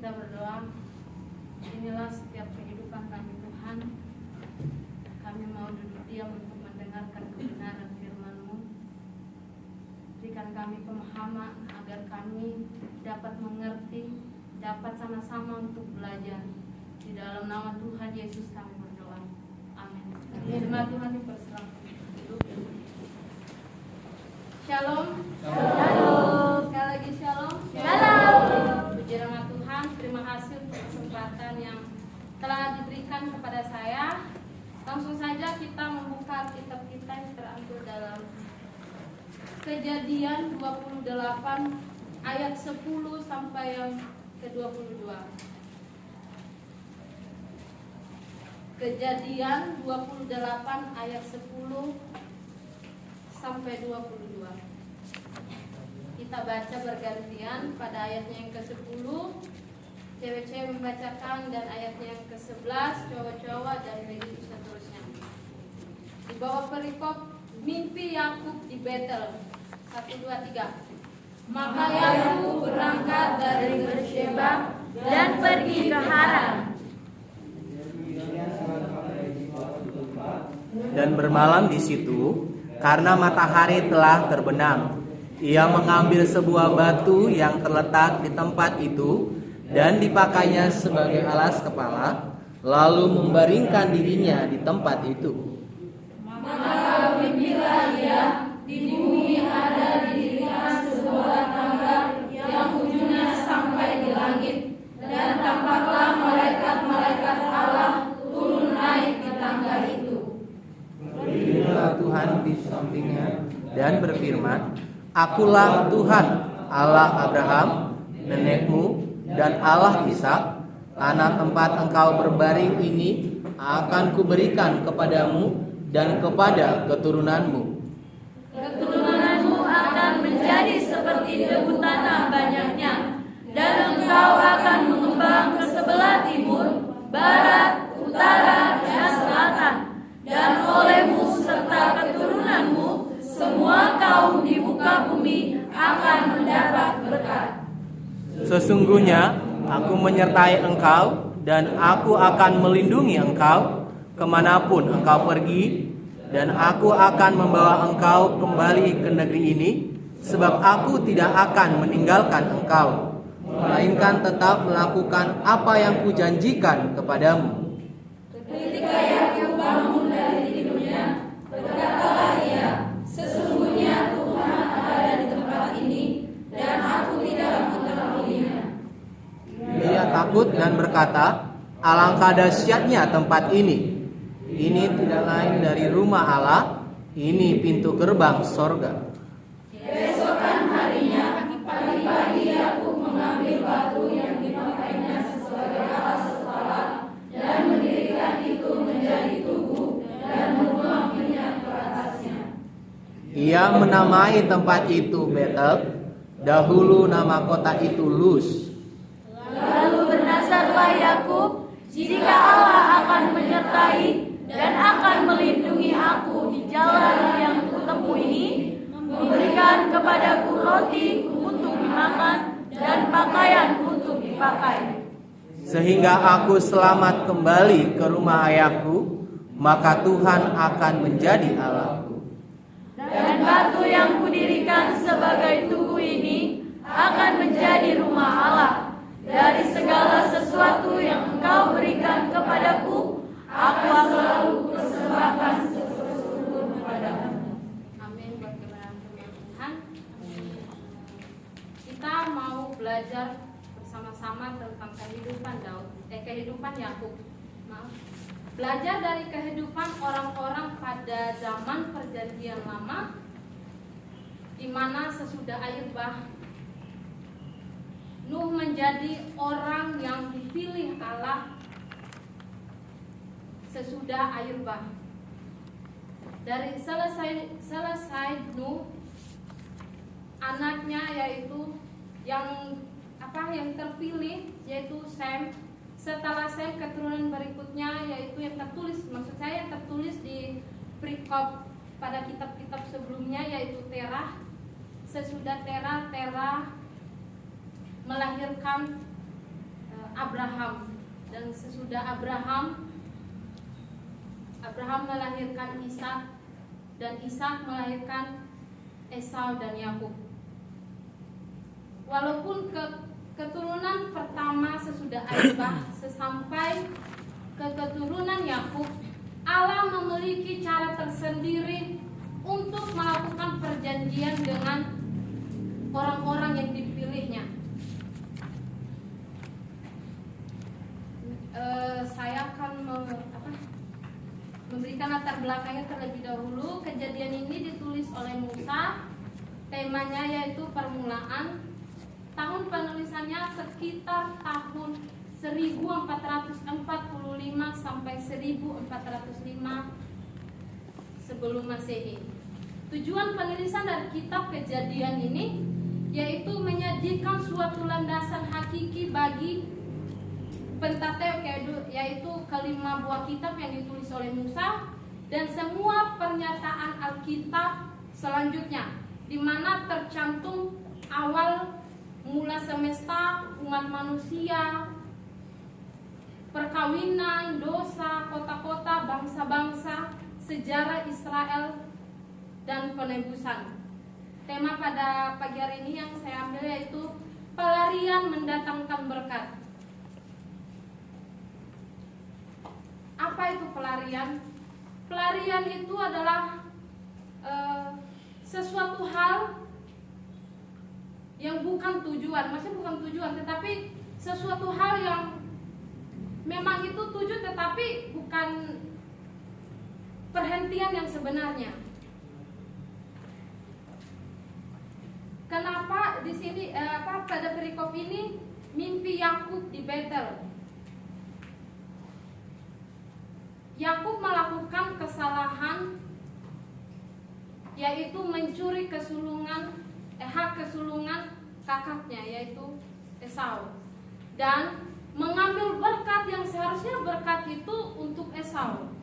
kita berdoa. Inilah setiap kehidupan kami Tuhan. Kami mau duduk diam untuk mendengarkan kebenaran firman-Mu. Berikan kami pemahaman agar kami dapat mengerti, dapat sama-sama untuk belajar. Di dalam nama Tuhan Yesus kami berdoa. Amin. Firman Tuhan dipersilakan. Shalom. Shalom. Sekali lagi shalom. Shalom. Puji nama Tuhan, terima kasih untuk kesempatan yang telah diberikan kepada saya. Langsung saja kita membuka kitab kita yang terambil dalam Kejadian 28 ayat 10 sampai yang ke-22. Kejadian 28 ayat 10 sampai 22. Kita baca bergantian. Pada ayatnya yang ke-10 cewek-cewek membacakan, dan ayatnya yang ke-11 cowok-cowok, dan begitu seterusnya. Di bawah perikop mimpi Yakub di Betel. 1, 2, 3. Maka Yakub berangkat dari Beersheba Dan pergi ke Haran. Dan bermalam di situ karena matahari telah terbenam. Ia mengambil sebuah batu yang terletak di tempat itu dan dipakainya sebagai alas kepala, lalu membaringkan dirinya di tempat itu. Maka bermimpilah ia, di bumi ada didirikan sebuah tangga yang ujungnya sampai di langit, dan tampaklah malaikat-malaikat Allah turun naik di tangga itu. Berdirilah Tuhan di sampingnya dan berfirman, Akulah Tuhan, Allah Abraham, nenekmu, dan Allah Ishak. Tanah tempat engkau berbaring ini akan kuberikan kepadamu dan kepada keturunanmu. Keturunanmu akan menjadi seperti debu tanah banyaknya, dan engkau akan mengembang ke sebelah timur, barat, utara, dan selatan. Dan olehmu serta keturunanmu, semua kaum di muka bumi akan mendapat berkat. Sesungguhnya aku menyertai engkau, dan aku akan melindungi engkau kemanapun engkau pergi, dan aku akan membawa engkau kembali ke negeri ini, sebab aku tidak akan meninggalkan engkau, melainkan tetap melakukan apa yang kujanjikan kepadamu. Ketika Yakub bangun dari tidurnya, berkatalah ia, sesungguhnya Tuhan ada di tempat ini, dan aku tidak mengetahuinya. Ia takut dan berkata, alangkah dahsyatnya tempat ini. Ini tidak lain dari rumah Allah, ini pintu gerbang sorga. Keesokan harinya, pagi-pagi Yakub mengambil batu yang dipakainya sebagai alas kepala dan mendirikan itu menjadi tugu dan menuang minyak ke atasnya. Ia menamai tempat itu Betel, dahulu nama kota itu Luz. Lalu bernazarlah Yakub, jika Allah akan menyertai dan akan melindungi aku di jalan yang kutempuh ini, memberikan kepadaku roti untuk dimakan dan pakaian untuk dipakai, Sehingga aku selamat kembali ke rumah ayahku, maka Tuhan akan menjadi Allahku. dan batu yang kudirikan sebagai tugu ini akan menjadi rumah Allah. Dari segala sesuatu yang engkau berikan kepadaku, aku selalu persembahkan sesuatu kepadamu. Amin. Buat kebenaran firman Tuhan. Kita mau belajar bersama-sama tentang kehidupan kehidupan Yakub. Maaf. Belajar dari kehidupan orang-orang pada zaman Perjanjian Lama, di mana sesudah air bah Nuh menjadi orang yang dipilih Allah sesudah air bah. Dari selesai Nuh, anaknya yaitu yang terpilih yaitu Sem. Setelah Sem, keturunan berikutnya yaitu yang tertulis, maksud saya yang tertulis di perikop pada kitab-kitab sebelumnya yaitu Terah. Sesudah Terah melahirkan Abraham. Dan sesudah Abraham melahirkan Ishak, dan Ishak melahirkan Esau dan Yakub. Walaupun keturunan pertama sesudah Aibah sesampai ke keturunan Yakub, Allah memiliki cara tersendiri untuk melakukan perjanjian dengan orang-orang yang dipilihnya. Saya akan memberikan latar belakangnya terlebih dahulu. Kejadian ini ditulis oleh Musa. Temanya yaitu permulaan. Tahun penulisannya sekitar tahun 1445 sampai 1405 sebelum Masehi. Tujuan penulisan dari kitab Kejadian ini yaitu menyajikan suatu landasan hakiki bagi Pentateuk, yaitu kelima buah kitab yang ditulis oleh Musa, dan semua pernyataan Alkitab selanjutnya, di mana tercantum awal mula semesta, umat manusia, perkawinan, dosa, kota-kota, bangsa-bangsa, sejarah Israel, dan penebusan. Tema pada pagi hari ini yang saya ambil yaitu pelarian mendatangkan berkat. Apa itu pelarian? Pelarian itu adalah sesuatu hal yang bukan tujuan, maksudnya bukan tujuan, tetapi sesuatu hal yang memang itu tujuan, tetapi bukan perhentian yang sebenarnya. Kenapa di sini pada perikop ini mimpi Yakub di Betel? Yakub melakukan kesalahan yaitu mencuri hak kesulungan kakaknya yaitu Esau, dan mengambil berkat yang seharusnya berkat itu untuk Esau.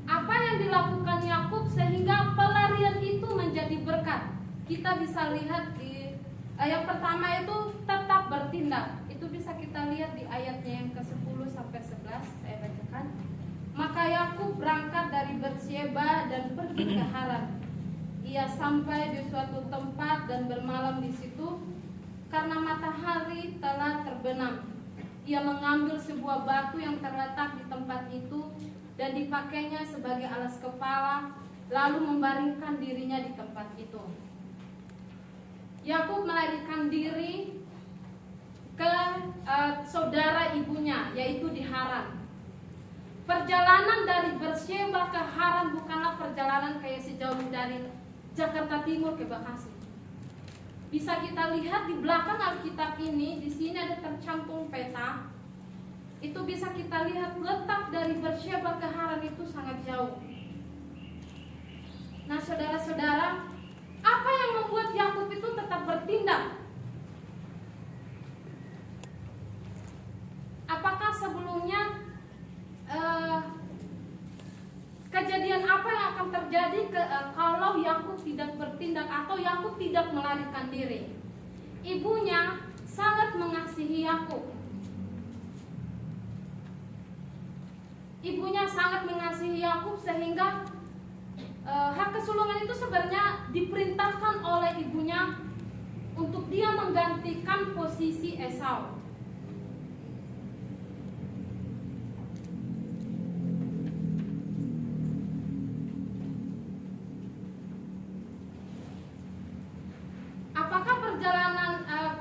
Apa yang dilakukan Yakub sehingga pelarian itu menjadi berkat? Kita bisa lihat di yang pertama itu tetap bertindak. Itu bisa kita lihat di ayatnya yang ke-10 sampai 11. Saya bacakan. Maka Yakub berangkat dari Berseba dan pergi ke Haran. Ia sampai di suatu tempat dan bermalam di situ karena matahari telah terbenam. Ia mengambil sebuah batu yang terletak di tempat itu dan dipakainya sebagai alas kepala, lalu membaringkan dirinya di tempat itu. Yakub melarikan diri ke saudara ibunya, yaitu di Haran. Perjalanan dari Berseba ke Haran bukanlah perjalanan kayak sejauh dari Jakarta Timur ke Bekasi. Bisa kita lihat di belakang Alkitab ini, di sini ada tercantum peta. Itu bisa kita lihat letak dari Berseba ke Haran itu sangat jauh. Nah, saudara-saudara, apa yang membuat Yakub itu tetap bertindak? Apakah sebelumnya kejadian apa yang akan terjadi kalau Yakub tidak bertindak atau Yakub tidak melarikan diri? Ibunya sangat mengasihi Yakub. Ibunya sangat mengasihi Yakub sehingga hak kesulungan itu sebenarnya diperintahkan oleh ibunya untuk dia menggantikan posisi Esau. Apakah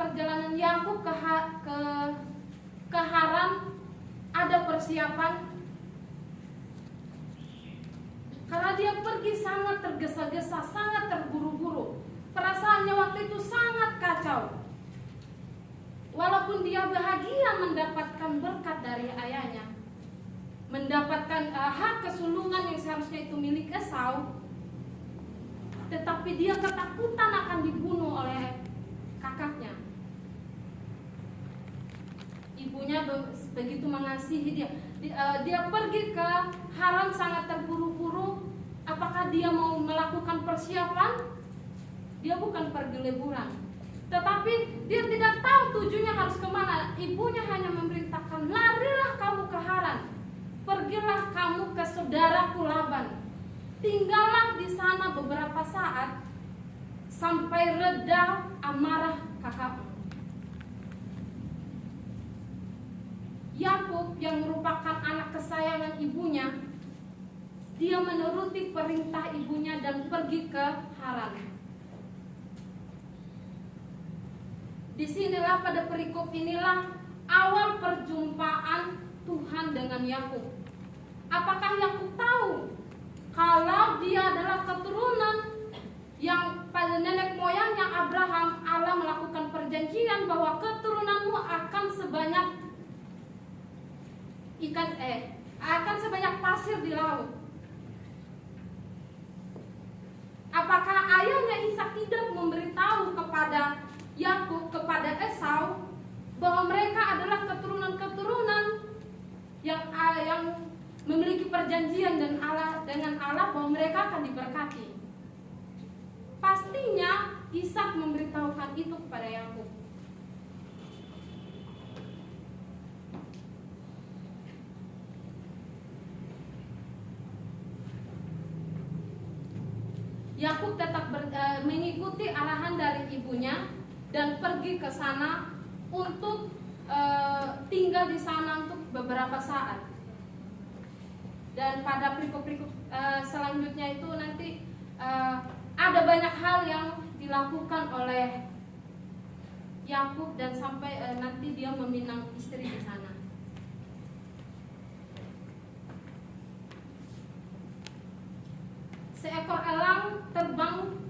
perjalanan Yakub ke Haran ada persiapan? Karena dia pergi sangat tergesa-gesa, sangat terburu-buru. Perasaannya waktu itu sangat kacau. Walaupun dia bahagia mendapatkan berkat dari ayahnya, mendapatkan hak kesulungan yang seharusnya itu milik Esau, tetapi dia ketakutan akan dibunuh oleh kakaknya. Ibunya begitu mengasihi dia. Dia pergi ke Haran sangat terburu-buru. Apakah dia mau melakukan persiapan, dia bukan pergi liburan, tetapi dia tidak tahu tujuannya harus kemana. Ibunya hanya memerintahkan, larilah kamu ke Haran, pergilah kamu ke saudaraku Laban, tinggallah di sana beberapa saat sampai reda amarah kakakmu. Yakub yang merupakan anak kesayangan ibunya, dia menuruti perintah ibunya dan pergi ke Haran. Disinilah pada perikop inilah awal perjumpaan Tuhan dengan Yakub. Apakah Yakub tahu kalau dia adalah keturunan yang pada nenek moyangnya Abraham, Allah melakukan perjanjian bahwa keturunanmu akan sebanyak akan sebanyak pasir di laut. Apakah ayahnya Ishak tidak memberitahu kepada Yakub, kepada Esau, bahwa mereka adalah keturunan-keturunan yang memiliki perjanjian dengan Allah bahwa mereka akan diberkati? Pastinya Ishak memberitahukan itu kepada Yakub. Yakub tetap mengikuti arahan dari ibunya dan pergi ke sana untuk tinggal di sana untuk beberapa saat. Dan pada perikop-perikop selanjutnya itu nanti ada banyak hal yang dilakukan oleh Yakub dan sampai nanti dia meminang istri di sana. Seekor elang terbang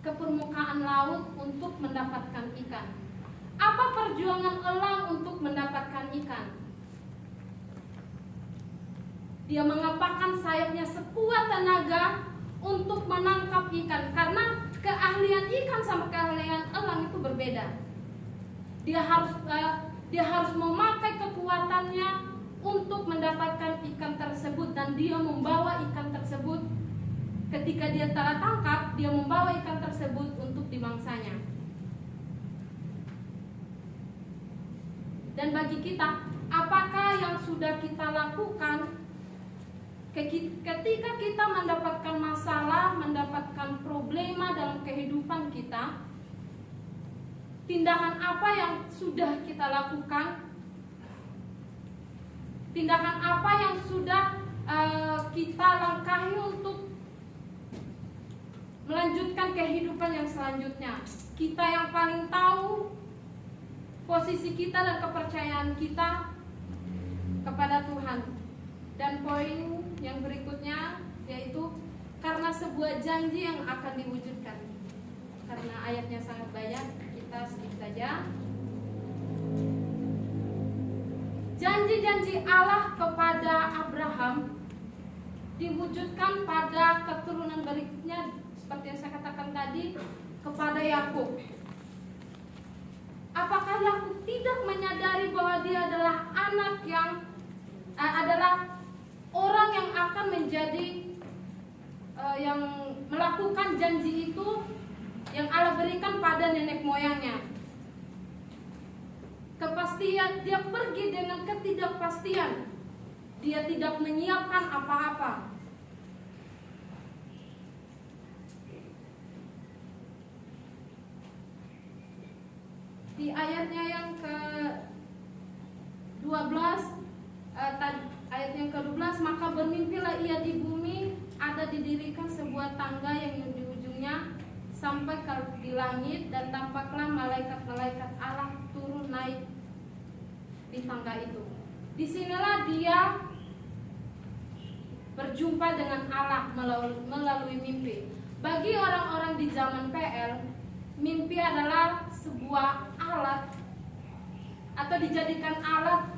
ke permukaan laut untuk mendapatkan ikan. Apa perjuangan elang untuk mendapatkan ikan? Dia mengepakkan sayapnya sekuat tenaga untuk menangkap ikan, karena keahlian ikan sama keahlian elang itu berbeda. Dia harus memakai kekuatannya untuk mendapatkan ikan tersebut, dan dia membawa ikan tersebut. Ketika dia telah tangkap, dia membawa ikan tersebut untuk dimangsanya. Dan bagi kita, apakah yang sudah kita lakukan ketika kita mendapatkan masalah, mendapatkan problema dalam kehidupan kita? Tindakan apa yang sudah kita lakukan? Tindakan apa yang sudah kita langkahi untuk melanjutkan kehidupan yang selanjutnya? Kita yang paling tahu posisi kita dan kepercayaan kita kepada Tuhan. Dan poin yang berikutnya yaitu karena sebuah janji yang akan diwujudkan. Karena ayatnya sangat banyak, kita skip saja. Janji-janji Allah kepada Abraham diwujudkan pada keturunan berikutnya, seperti yang saya katakan tadi, kepada Yakub. Apakah Yakub tidak menyadari bahwa dia adalah anak yang adalah orang yang akan menjadi yang melakukan janji itu yang Allah berikan pada nenek moyangnya? Kepastian, dia pergi dengan ketidakpastian. Dia tidak menyiapkan apa-apa. Di ayatnya yang ke-12, ayat yang ke-12, maka bermimpilah ia di bumi, ada didirikan sebuah tangga yang di ujungnya sampai di langit, dan tampaklah malaikat-malaikat Allah turun naik di tangga itu. Disinilah dia berjumpa dengan Allah melalui mimpi. Bagi orang-orang di zaman PL, mimpi adalah sebuah alat atau dijadikan alat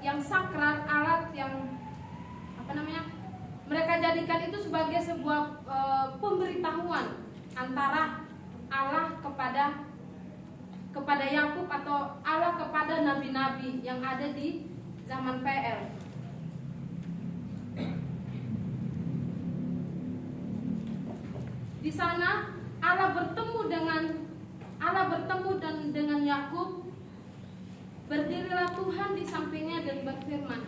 yang sakral, alat yang mereka jadikan itu sebagai sebuah pemberitahuan antara Allah kepada Yakub atau Allah kepada nabi-nabi yang ada di zaman PL. Di sana Allah bertemu dengan Yakub. Berdirilah Tuhan di sampingnya dan berfirman,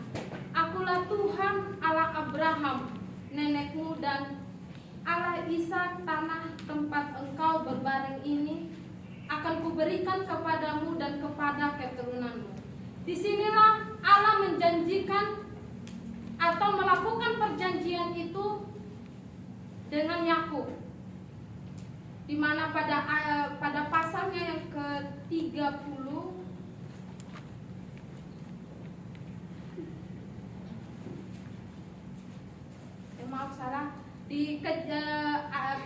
"Akulah Tuhan Allah Abraham, nenekmu, dan Allah Ishak. Tanah tempat engkau berbaring ini akan kuberikan kepadamu dan kepada keturunanmu." Disinilah Allah menjanjikan atau melakukan perjanjian itu dengan Yakub, di mana pada pasalnya yang ke-30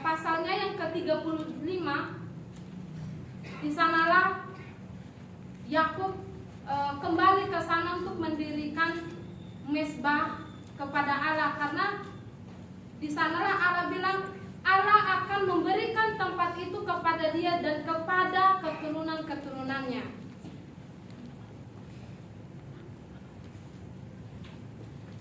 pasalnya yang ke-35, di sanalah Yakub kembali ke sana untuk mendirikan mezbah kepada Allah, karena di sanalah Allah bilang Allah akan memberikan tempat itu kepada dia dan kepada keturunan-keturunannya.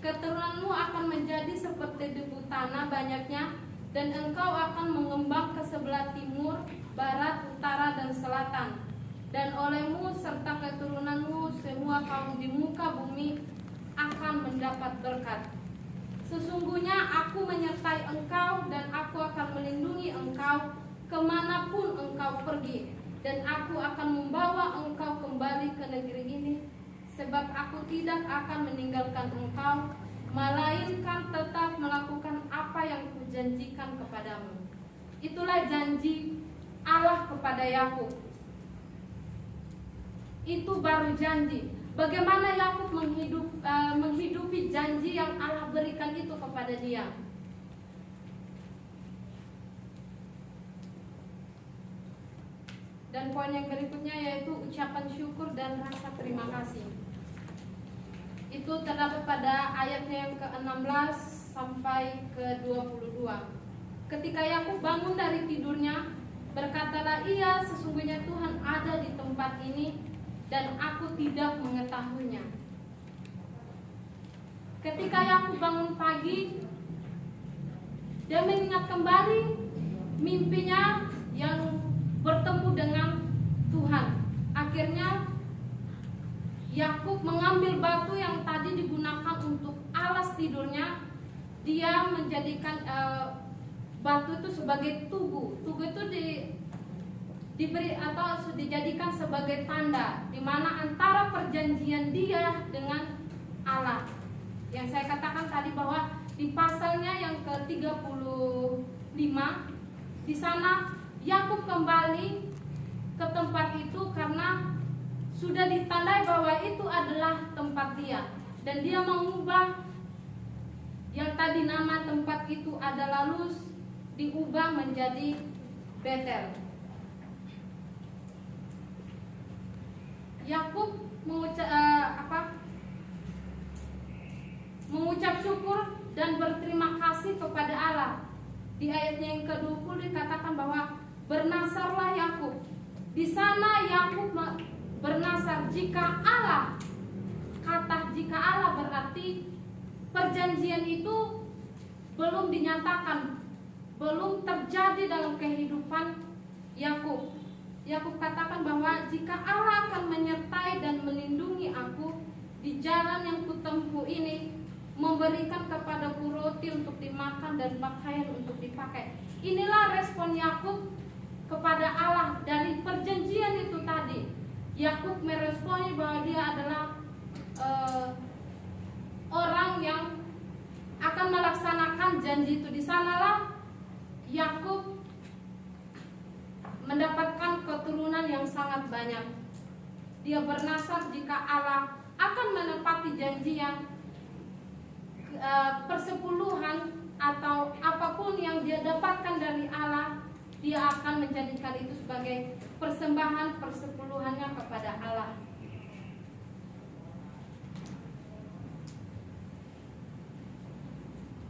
Keturunanmu akan menjadi seperti debu tanah banyaknya, dan engkau akan mengembang ke sebelah timur, barat, utara, dan selatan. Dan olehmu serta keturunanmu semua kaum di muka bumi akan mendapat berkat. Sesungguhnya aku menyertai engkau, dan aku akan melindungi engkau kemanapun engkau pergi, dan aku akan membawa engkau kembali ke negeri ini, sebab aku tidak akan meninggalkan engkau, melainkan tetap melakukan apa yang kujanjikan kepadamu. Itulah janji Allah kepada Yakub. Itu baru janji. Bagaimana Yakub menghidupi janji yang Allah berikan itu kepada dia. Dan poin yang berikutnya yaitu ucapan syukur dan rasa terima kasih. Itu terdapat pada ayatnya yang ke-16 sampai ke-22. Ketika Yakub bangun dari tidurnya, berkatalah ia, "Sesungguhnya Tuhan ada di tempat ini, dan aku tidak mengetahuinya." Ketika Yakub bangun pagi, dia mengingat kembali mimpinya yang bertemu dengan Tuhan. Akhirnya Yakub mengambil batu yang tadi digunakan untuk alas tidurnya. Dia menjadikan batu itu sebagai tugu. Tugu itu diberi atau dijadikan sebagai tanda di mana antara perjanjian dia dengan Allah. Yang saya katakan tadi bahwa di pasalnya yang ke-35, di sana Yakub kembali ke tempat itu karena sudah ditandai bahwa itu adalah tempat dia, dan dia mengubah yang tadi nama tempat itu adalah Luz, diubah menjadi Betel. Yakub mengucap syukur dan berterima kasih kepada Allah. Di ayatnya yang ke-20 dikatakan bahwa bernasarlah Yakub. Di sana Yakub bernasar jika Allah, kata jika Allah berarti perjanjian itu belum dinyatakan, belum terjadi dalam kehidupan Yakub. Yakub katakan bahwa jika Allah akan menyertai dan melindungi aku di jalan yang kutempuh ini, memberikan kepadaku roti untuk dimakan dan pakaian untuk dipakai. Inilah respon Yakub kepada Allah dari perjanjian itu tadi. Yakub meresponi bahwa dia adalah orang yang akan melaksanakan janji itu. Di sanalah Yakub mendapatkan keturunan yang sangat banyak. Dia bernasar jika Allah akan menepati janji yang persepuluhan atau apapun yang dia dapatkan dari Allah, dia akan menjadikan itu sebagai persembahan persepuluhannya kepada Allah.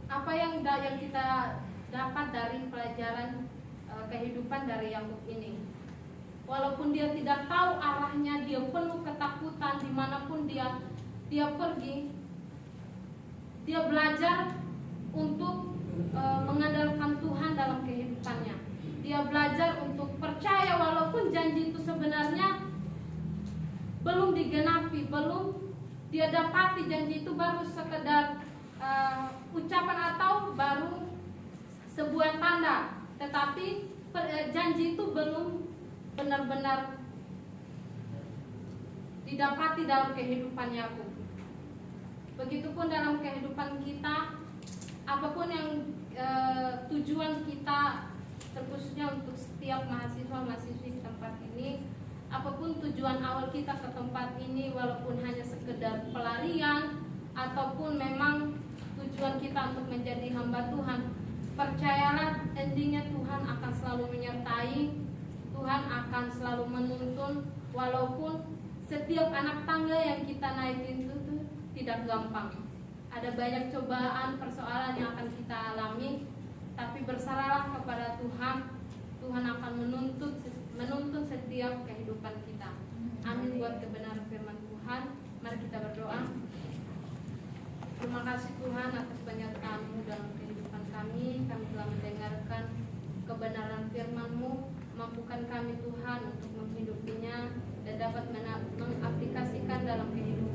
Apa yang kita dapat dari pelajaran kehidupan dari Yakub ini? Walaupun dia tidak tahu arahnya, dia penuh ketakutan dimanapun dia pergi, dia belajar untuk mengandalkan Tuhan dalam kehidupannya. dia dapati janji itu baru sekedar ucapan atau baru sebuah tanda, tetapi janji itu belum benar-benar didapati dalam kehidupan Yakub. Begitupun dalam kehidupan kita, apapun yang tujuan kita, terkhususnya untuk setiap mahasiswa-mahasiswi di tempat ini, apapun tujuan awal kita ke tempat ini, walaupun hanya sekedar pelarian ataupun memang tujuan kita untuk menjadi hamba Tuhan, percayalah endingnya Tuhan akan selalu menyertai, Tuhan akan selalu menuntun. Walaupun setiap anak tangga yang kita naikin itu tuh tidak gampang, ada banyak cobaan, persoalan yang akan kita alami, tapi berserahlah kepada Tuhan. Tuhan akan menuntun setiap kehidupan kita. Amin buat kebenaran firman Tuhan. Mari kita berdoa. Terima kasih Tuhan atas penyertaan-Mu dalam kehidupan kami. Kami telah mendengarkan kebenaran firman-Mu. Mampukan kami Tuhan untuk menghidupinya dan dapat mengaplikasikan dalam kehidupan